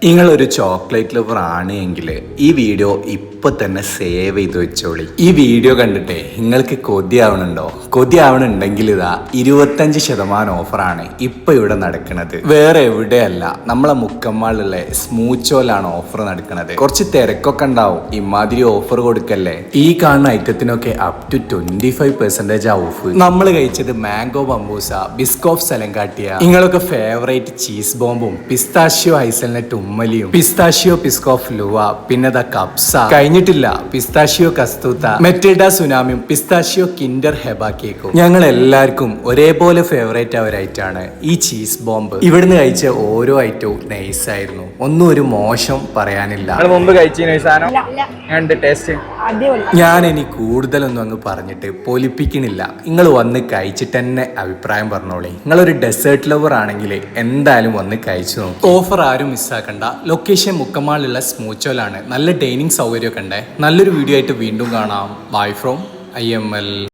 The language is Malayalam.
നിങ്ങളൊരു ചോക്ലേറ്റ് ലവർ ആണ് എങ്കിൽ ഈ വീഡിയോ ഇപ്പൊ തന്നെ സേവ് ചെയ്ത് വെച്ചോളി. ഈ വീഡിയോ കണ്ടിട്ടേ നിങ്ങൾക്ക് കൊതിയാവണുണ്ടോ? കൊതിയാവണുണ്ടെങ്കിൽ ഇതാ 25% ഓഫറാണ് ഇപ്പൊ ഇവിടെ നടക്കുന്നത്. വേറെ എവിടെയല്ല, നമ്മളെ മുക്കമ്മാളിലെ സ്മൂച്ചോലാണ് ഓഫർ നടക്കുന്നത്. കുറച്ച് തിരക്കൊക്കെ ഉണ്ടാവും, ഇമാതിരി ഓഫർ കൊടുക്കല്ലേ. ഈ കാണുന്ന ഐറ്റത്തിനൊക്കെ അപ് ടു 25% ഓഫ്. നമ്മൾ കഴിച്ചത് മാംഗോ ബംബൂസ, ബിസ്കോഫ് സെലങ്കാട്ടിയ, നിങ്ങളൊക്കെ ഫേവറേറ്റ് ചീസ് ബോംബും പിസ്താഷ്യോ ഹൈസൽനട്ടും ഉമ്മലിയും, പിസ്താഷ്യോ പിസ്കോഫ് ലുവ, പിന്നെ ദ കപ്സ കഴിഞ്ഞിട്ടില്ല, പിസ്താഷ്യോ കസ്തൂത്ത, മെറ്റിൽഡ സുനാമിയും, പിസ്താഷ്യോ കിൻഡർ ഹെബ കേക്കും. ഞങ്ങൾ എല്ലാവർക്കും ഒരേപോലെ ഫേവറേറ്റ് ആയിട്ടാണ് ഈ ചീസ് ബോംബ്. ഇവിടുന്ന് കഴിച്ച ഓരോ ഐറ്റവും നൈസ് ആയിരുന്നു, ഒന്നും ഒരു മോശം പറയാനില്ല. ഞാൻ ഇനി കൂടുതലൊന്നും അങ്ങ് പറഞ്ഞിട്ട് പൊലിപ്പിക്കണില്ല. നിങ്ങൾ വന്ന് കഴിച്ചിട്ട് തന്നെ അഭിപ്രായം പറഞ്ഞോളേ. നിങ്ങളൊരു ഡെസേർട്ട് ലവർ ആണെങ്കിൽ എന്തായാലും വന്ന് കഴിച്ചു നോക്കും. ഓഫർ ആരും മിസ്സാക്കണ്ട. ലൊക്കേഷൻ മുക്കമാളിലുള്ള സ്മൂച്ചോലാണ്. നല്ല ഡൈനിങ് സൗകര്യമൊക്കെ ഉണ്ട്. നല്ലൊരു വീഡിയോ ആയിട്ട് വീണ്ടും കാണാം. By from IML.